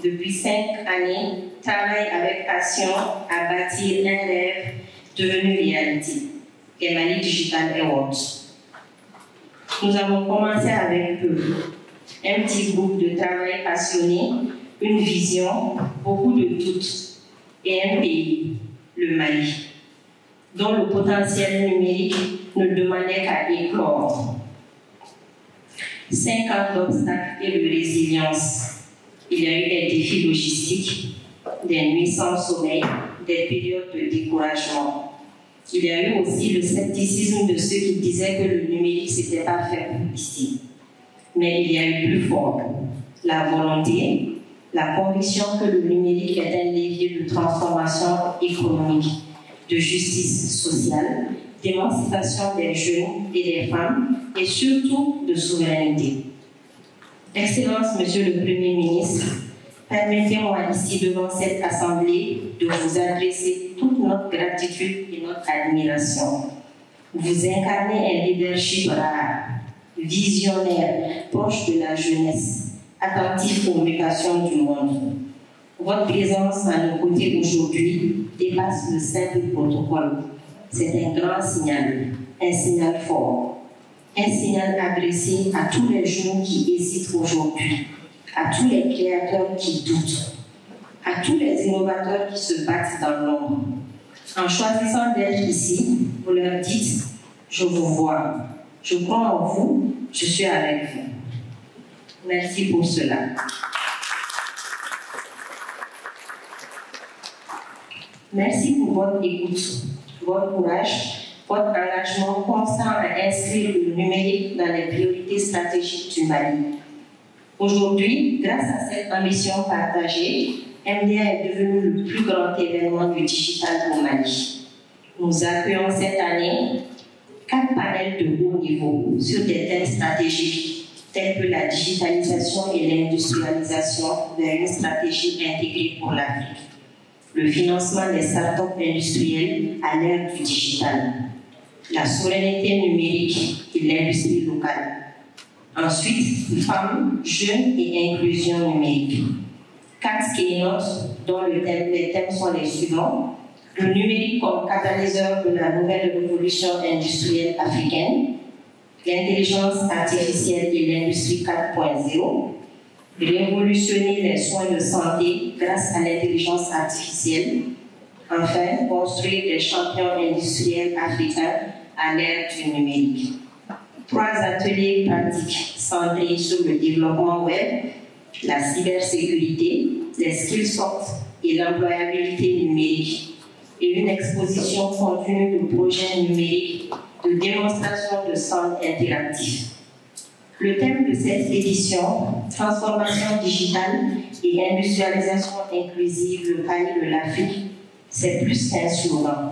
depuis 5 années, travaille avec passion à bâtir un rêve devenu réalité, les Mali Digital Awards. Nous avons commencé avec peu, un petit groupe de travail passionné, une vision, beaucoup de doutes et un pays, le Mali, dont le potentiel numérique ne demandait qu'à éclore. 5 ans d'obstacles et de résilience. Il y a eu des défis logistiques, des nuits sans sommeil, des périodes de découragement. Il y a eu aussi le scepticisme de ceux qui disaient que le numérique n'était pas fait pour ici. Mais il y a eu plus fort, la volonté, la conviction que le numérique est un levier de transformation économique, de justice sociale, d'émancipation des jeunes et des femmes, et surtout de souveraineté. Excellence, Monsieur le Premier ministre, permettez-moi ici devant cette Assemblée de vous adresser toute notre gratitude et notre admiration. Vous incarnez un leadership rare, visionnaire, proche de la jeunesse, attentif aux mutations du monde. Votre présence à nos côtés aujourd'hui dépasse le simple protocole. C'est un grand signal, un signal fort, un signal adressé à tous les jeunes qui hésitent aujourd'hui, à tous les créateurs qui doutent, à tous les innovateurs qui se battent dans l'ombre. En choisissant d'être ici, vous leur dites « Je vous vois, je crois en vous, je suis avec vous ». Merci pour cela. Merci pour votre écoute, votre courage, votre engagement constant à inscrire le numérique dans les priorités stratégiques du Mali. Aujourd'hui, grâce à cette ambition partagée, MDA est devenu le plus grand événement du digital au Mali. Nous accueillons cette année 4 panels de haut niveau sur des thèmes stratégiques tels que la digitalisation et l'industrialisation vers une stratégie intégrée pour l'Afrique, le financement des startups industrielles à l'ère du digital, la souveraineté numérique et l'industrie locale. Ensuite, femmes, jeunes et inclusion numérique. 4 keynotes dont les thèmes sont les suivants. Le numérique comme catalyseur de la nouvelle révolution industrielle africaine, l'intelligence artificielle et l'industrie 4.0, révolutionner les soins de santé grâce à l'intelligence artificielle, enfin, construire des champions industriels africains à l'ère du numérique. 3 ateliers pratiques centrés sur le développement web, la cybersécurité, les skills soft et l'employabilité numérique, et une exposition continue de projets numériques de démonstration de stands interactifs. Le thème de cette édition, transformation digitale et industrialisation inclusive locale de l'Afrique, c'est plus qu'un slogan.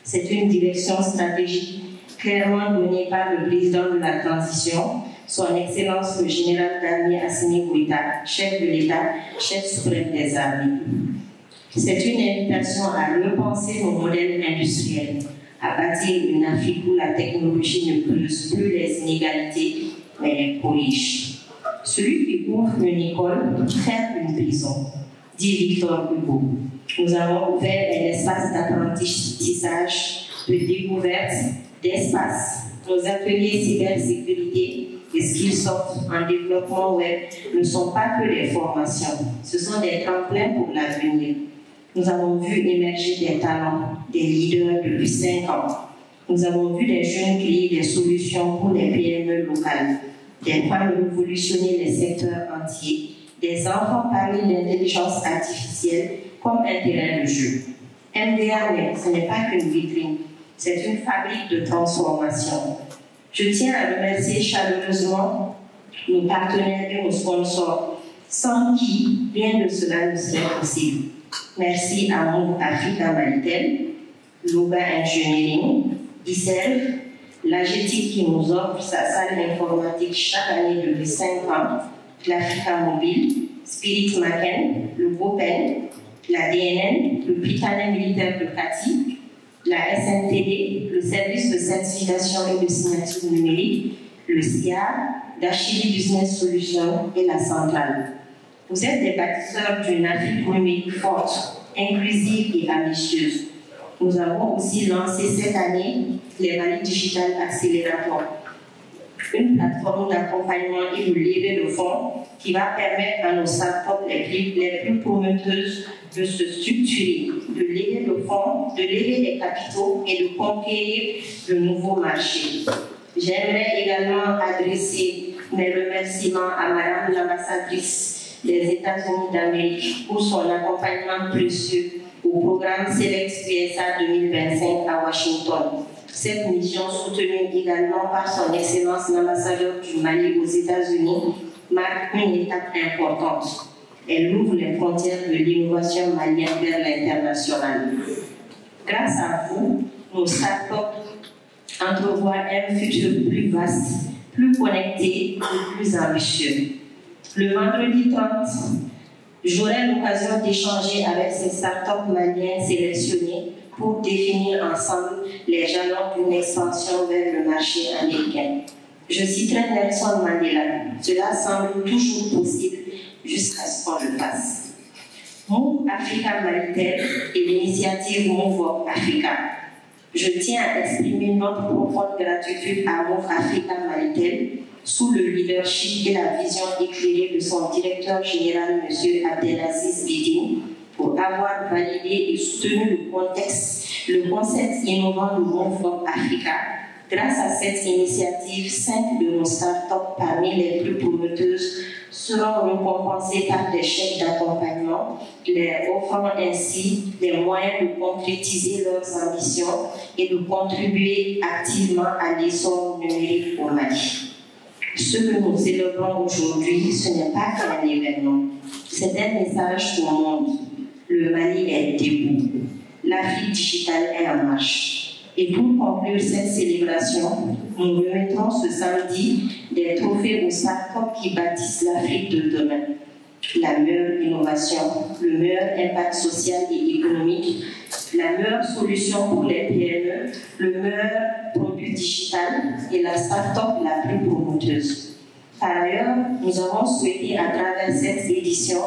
C'est une direction stratégique clairement donnée par le président de la transition, son Excellence le général d'armée Assimi Goïta, chef de l'État, chef suprême des armées. C'est une invitation à repenser nos modèles industriels, à bâtir une Afrique où la technologie ne creuse plus les inégalités, mais les corrige. Celui qui ouvre une école crée une prison, dit Victor Hugo. Nous avons ouvert un espace d'apprentissage, de découverte, d'espace. Nos ateliers cybersécurité et Skillsoft en développement web ne sont pas que des formations, ce sont des tremplins pour l'avenir. Nous avons vu émerger des talents, des leaders depuis 5 ans. Nous avons vu des jeunes créer des solutions pour les PME locales, des femmes révolutionner les secteurs entiers, des enfants parler d'intelligence artificielle comme un terrain de jeu. MDA, ce n'est pas qu'une vitrine, c'est une fabrique de transformation. Je tiens à remercier chaleureusement nos partenaires et nos sponsors, sans qui rien de cela ne serait possible. Merci à Move Africa Malitel, Loga Engineering, Diserve, l'AGETIC qui nous offre sa salle informatique chaque année depuis 5 ans, l'Africa Mobile, Spirit Maken, le GoPen, la DNN, le Britannique militaire de Kati, la SNTD, le service de certification et de signature numérique, le SIA, l'Achille Business Solutions et la centrale. Vous êtes des bâtisseurs d'une Afrique numérique forte, inclusive et ambitieuse. Nous avons aussi lancé cette année les Mali Digital Accelerator, une plateforme d'accompagnement et de levée de fonds qui va permettre à nos startups les plus prometteuses de se structurer, de lever de fonds, de lever des capitaux et de conquérir de nouveaux marchés. J'aimerais également adresser mes remerciements à Madame l'ambassadrice des États-Unis d'Amérique pour son accompagnement précieux au programme Select USA 2025 à Washington. Cette mission, soutenue également par son Excellence l'ambassadeur du Mali aux États-Unis, marque une étape importante. Elle ouvre les frontières de l'innovation malienne vers l'international. Grâce à vous, nos startups entrevoient un futur plus vaste, plus connecté et plus ambitieux. Le vendredi 30, j'aurai l'occasion d'échanger avec ces startups maliennes sélectionnées pour définir ensemble les jalons d'une expansion vers le marché américain. Je citerai Nelson Mandela. Cela semble toujours possible jusqu'à ce qu'on le fasse. Move Africa Malitel et l'initiative Move Up Africa. Je tiens à exprimer notre profonde gratitude à Move Africa Malitel sous le leadership et la vision éclairée de son directeur général, M. Abdelaziz Bidine, pour avoir validé et soutenu le concept innovant de Move Up Africa. Grâce à cette initiative, 5 de nos startups parmi les plus prometteuses seront récompensées par des chèques d'accompagnement, leur offrant ainsi les moyens de concrétiser leurs ambitions et de contribuer activement à l'essor numérique au Mali. Ce que nous célébrons aujourd'hui, ce n'est pas qu'un événement, c'est un message au monde. Le Mali est debout. L'Afrique digitale est en marche. Et pour conclure cette célébration, nous remettrons ce samedi des trophées aux startups qui bâtissent l'Afrique de demain. La meilleure innovation, le meilleur impact social et économique, la meilleure solution pour les PME, le meilleur produit digital et la startup la plus promoteuse. Par ailleurs, nous avons souhaité à travers cette édition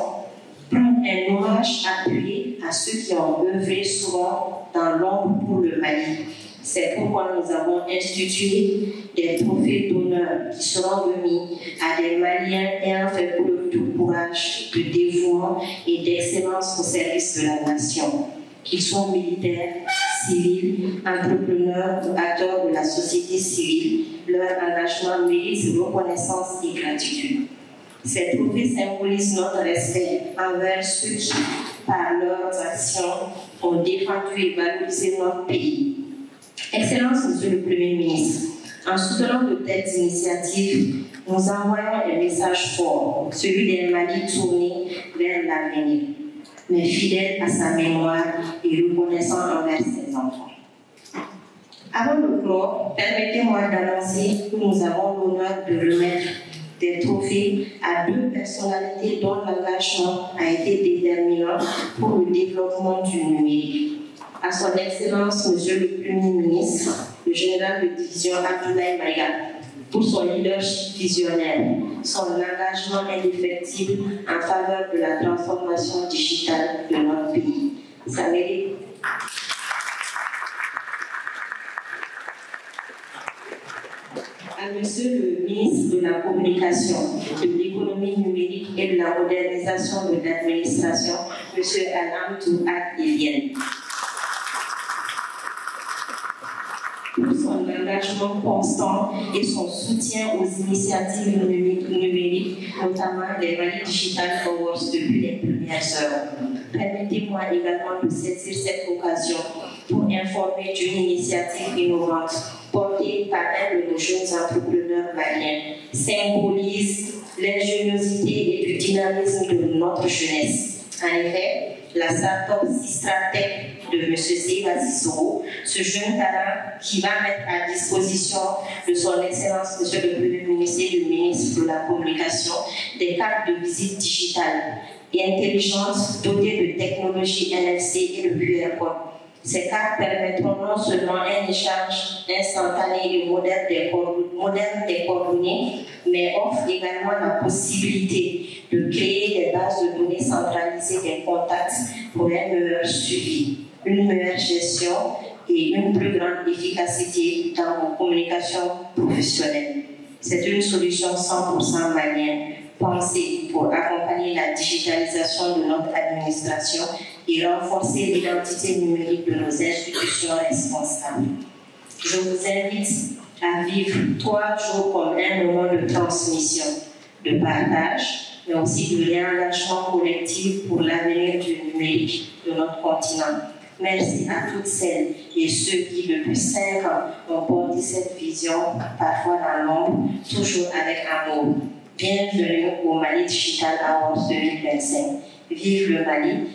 prendre un hommage appuyé à ceux qui ont œuvré souvent dans l'ombre pour le Mali. C'est pourquoi nous avons institué des trophées d'honneur qui seront remis à des Maliens ayant fait preuve de courage, de dévouement et d'excellence au service de la nation. Qu'ils soient militaires, civils, entrepreneurs ou acteurs de la société civile, leur engagement mérite reconnaissance et gratitude. Ces trophées symbolisent notre respect envers ceux qui, par leurs actions, ont défendu et valorisé notre pays. Excellence, Monsieur le Premier ministre, en soutenant de telles initiatives, nous envoyons un message fort, celui d'un Mali tourné vers l'avenir, mais fidèle à sa mémoire et reconnaissant envers ses enfants. Avant de clore, permettez-moi d'annoncer que nous avons l'honneur de remettre des trophées à 2 personnalités dont l'engagement a été déterminant pour le développement du numérique. À son Excellence, Monsieur le Premier ministre, le général de division Abdoulaye Maïga, pour son leadership visionnaire, son engagement indéfectible en faveur de la transformation digitale de notre pays. Ça mérite. À Monsieur le ministre de la Communication, de l'économie numérique et de la modernisation de l'administration, Monsieur Alain Touat-Elienne. Pour son engagement constant et son soutien aux initiatives numériques, notamment les Mali Digital Awards depuis les premières heures. Permettez-moi également de saisir cette occasion pour informer d'une initiative innovante portée par un de nos jeunes entrepreneurs maliens, symbolise l'ingéniosité et le dynamisme de notre jeunesse. En effet, la start-up Sistratech de M. Seba Sissoko, ce jeune talent qui va mettre à disposition de son Excellence M. le Premier ministre et le ministre de la Communication des cartes de visite digitales et intelligentes dotées de technologies NFC et de QR code. Ces cartes permettront non seulement un échange instantané et moderne des coordonnées, mais offrent également la possibilité de créer des bases de données centralisées des contacts pour un meilleur suivi, une meilleure gestion et une plus grande efficacité dans vos communications professionnelles. C'est une solution 100% malienne, pensée pour accompagner la digitalisation de notre administration et renforcer l'identité numérique de nos institutions responsables. Je vous invite à vivre 3 jours comme un moment de transmission, de partage, mais aussi de réengagement collectif pour l'avenir du numérique de notre continent. Merci à toutes celles et ceux qui, depuis 5 ans, ont porté cette vision, parfois dans l'ombre, toujours avec amour. Bienvenue au Mali Digital Awards 2025. Vive le Mali!